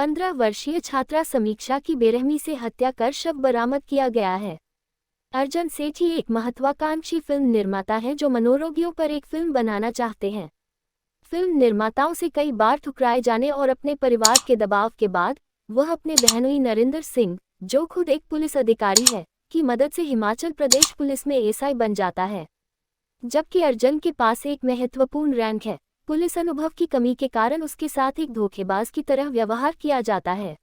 15 वर्षीय छात्रा समीक्षा की बेरहमी से हत्या कर शव बरामद किया गया है। अर्जन सेठी एक महत्वाकांक्षी फिल्म निर्माता है जो मनोरोगियों पर एक फिल्म बनाना चाहते हैं। फिल्म निर्माताओं से कई बार ठुकराए जाने और अपने परिवार के दबाव के बाद वह अपने बहनोई नरेंद्र सिंह, जो खुद एक पुलिस अधिकारी है, की मदद से हिमाचल प्रदेश पुलिस में एएसआई बन जाता है। जबकि अर्जन के पास एक महत्वपूर्ण रैंक है, पुलिस अनुभव की कमी के कारण उसके साथ एक धोखेबाज की तरह व्यवहार किया जाता है।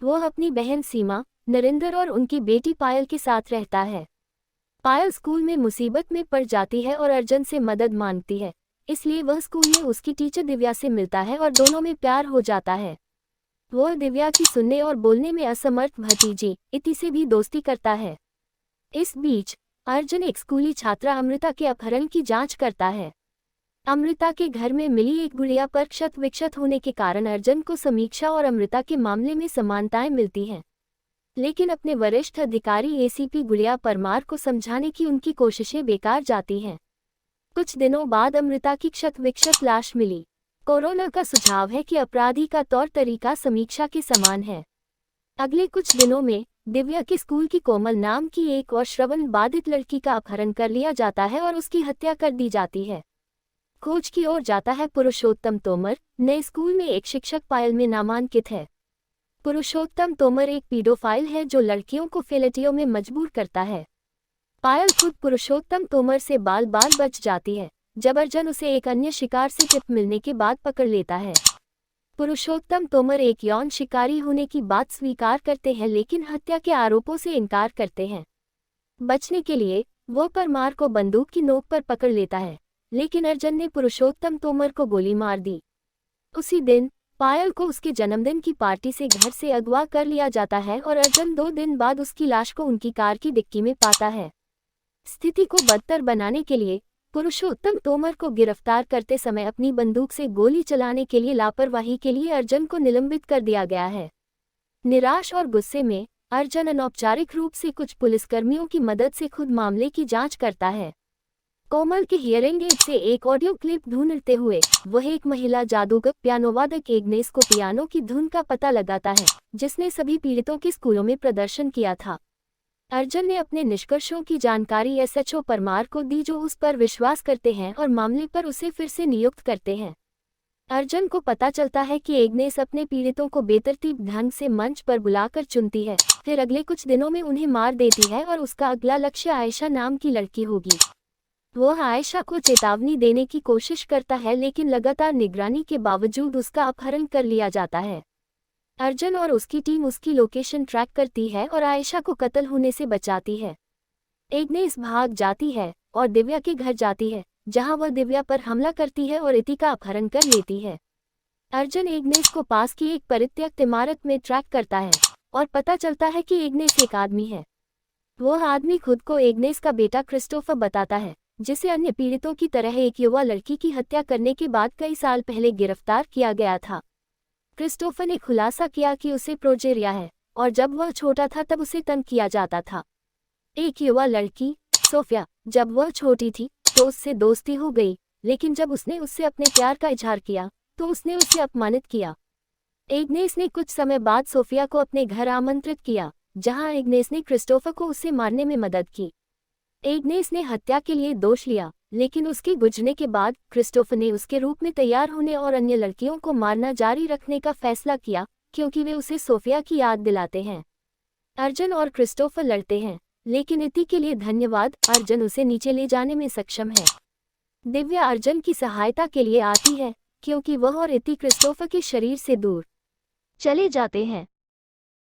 वह अपनी बहन सीमा, नरेंद्र और उनकी बेटी पायल के साथ रहता है। पायल स्कूल में मुसीबत में पड़ जाती है और अर्जन से मदद मांगती है, इसलिए वह स्कूल में उसकी टीचर दिव्या से मिलता है और दोनों में प्यार हो जाता है। वह दिव्या की सुनने और बोलने में असमर्थ भतीजी इति से भी दोस्ती करता है। इस बीच अर्जन एक स्कूली छात्रा अमृता के अपहरण की जांच करता है। अमृता के घर में मिली एक गुड़िया पर क्षत विक्षत होने के कारण अर्जन को समीक्षा और अमृता के मामले में समानताएं मिलती हैं, लेकिन अपने वरिष्ठ अधिकारी एसीपी गुड़िया परमार को समझाने की उनकी कोशिशें बेकार जाती हैं। कुछ दिनों बाद अमृता की क्षत विक्षत लाश मिली। कोरोना का सुझाव है कि अपराधी का तौर तरीका समीक्षा के समान है। अगले कुछ दिनों में दिव्या के स्कूल की कोमल नाम की एक और श्रवण बाधित लड़की का अपहरण कर लिया जाता है और उसकी हत्या कर दी जाती है। खोज की ओर जाता है पुरुषोत्तम तोमर। नए स्कूल में एक शिक्षक पायल में नामांकित है। पुरुषोत्तम तोमर एक पीडोफाइल है जो लड़कियों को फेलेटियों में मजबूर करता है। पायल खुद पुरुषोत्तम तोमर से बाल बाल बच जाती है जब अर्जन उसे एक अन्य शिकार से टिप मिलने के बाद पकड़ लेता है। पुरुषोत्तम तोमर एक यौन शिकारी होने की बात स्वीकार करते हैं, लेकिन हत्या के आरोपों से इनकार करते हैं। बचने के लिए वो परमार को बंदूक की नोक पर पकड़ लेता है, लेकिन अर्जन ने पुरुषोत्तम तोमर को गोली मार दी। उसी दिन पायल को उसके जन्मदिन की पार्टी से घर से अगवा कर लिया जाता है और अर्जन 2 दिन बाद उसकी लाश को उनकी कार की डिक्की में पाता है। स्थिति को बदतर बनाने के लिए पुरुषोत्तम तोमर को गिरफ्तार करते समय अपनी बंदूक से गोली चलाने के लिए लापरवाही के लिए अर्जन को निलंबित कर दिया गया है। निराश और गुस्से में अर्जन अनौपचारिक रूप से कुछ पुलिसकर्मियों की मदद से खुद मामले की जांच करता है। कोमल के हियरिंग एड से एक ऑडियो क्लिप ढूंढते हुए वह एक महिला जादूगर पियानोवादक एग्नेस को पियानो की धुन का पता लगाता है, जिसने सभी पीड़ितों के स्कूलों में प्रदर्शन किया था। अर्जन ने अपने निष्कर्षों की जानकारी एसएचओ परमार को दी, जो उस पर विश्वास करते हैं और मामले पर उसे फिर से नियुक्त करते हैं। अर्जन को पता चलता है कि एग्नेस अपने पीड़ितों को बेतरतीब ढंग से मंच पर बुलाकर चुनती है, फिर अगले कुछ दिनों में उन्हें मार देती है और उसका अगला लक्ष्य आयशा नाम की लड़की होगी। वह आयशा को चेतावनी देने की कोशिश करता है, लेकिन लगातार निगरानी के बावजूद उसका अपहरण कर लिया जाता है। अर्जन और उसकी टीम उसकी लोकेशन ट्रैक करती है और आयशा को कत्ल होने से बचाती है। एग्नेस भाग जाती है और दिव्या के घर जाती है, जहां वह दिव्या पर हमला करती है और इति का अपहरण कर लेती है। अर्जन एग्नेस को पास की एक परित्यक्त इमारत में ट्रैक करता है और पता चलता है कि एग्नेस एक आदमी है। वह आदमी खुद को एग्नेस का बेटा क्रिस्टोफर बताता है, जिसे अन्य पीड़ितों की तरह एक युवा लड़की की हत्या करने के बाद कई साल पहले गिरफ्तार किया गया था। क्रिस्टोफर ने खुलासा किया कि उसे प्रोजेरिया है और जब वह छोटा था तब उसे तंग किया जाता था। एक युवा लड़की सोफिया, जब वह छोटी थी तो उससे दोस्ती हो गई, लेकिन जब उसने उससे अपने प्यार का इजहार किया तो उसने उसे अपमानित किया। एग्नेस ने कुछ समय बाद सोफिया को अपने घर आमंत्रित किया, जहां एग्नेस ने क्रिस्टोफर को उसे मारने में मदद की। एग्नेस ने हत्या के लिए दोष लिया, लेकिन उसके गुजरने के बाद क्रिस्टोफर ने उसके रूप में तैयार होने और अन्य लड़कियों को मारना जारी रखने का फैसला किया, क्योंकि वे उसे सोफिया की याद दिलाते हैं। अर्जन और क्रिस्टोफर लड़ते हैं, लेकिन इति के लिए धन्यवाद, अर्जन उसे नीचे ले जाने में सक्षम है। दिव्या अर्जन की सहायता के लिए आती है, क्योंकि वह और इति क्रिस्टोफर के शरीर से दूर चले जाते हैं।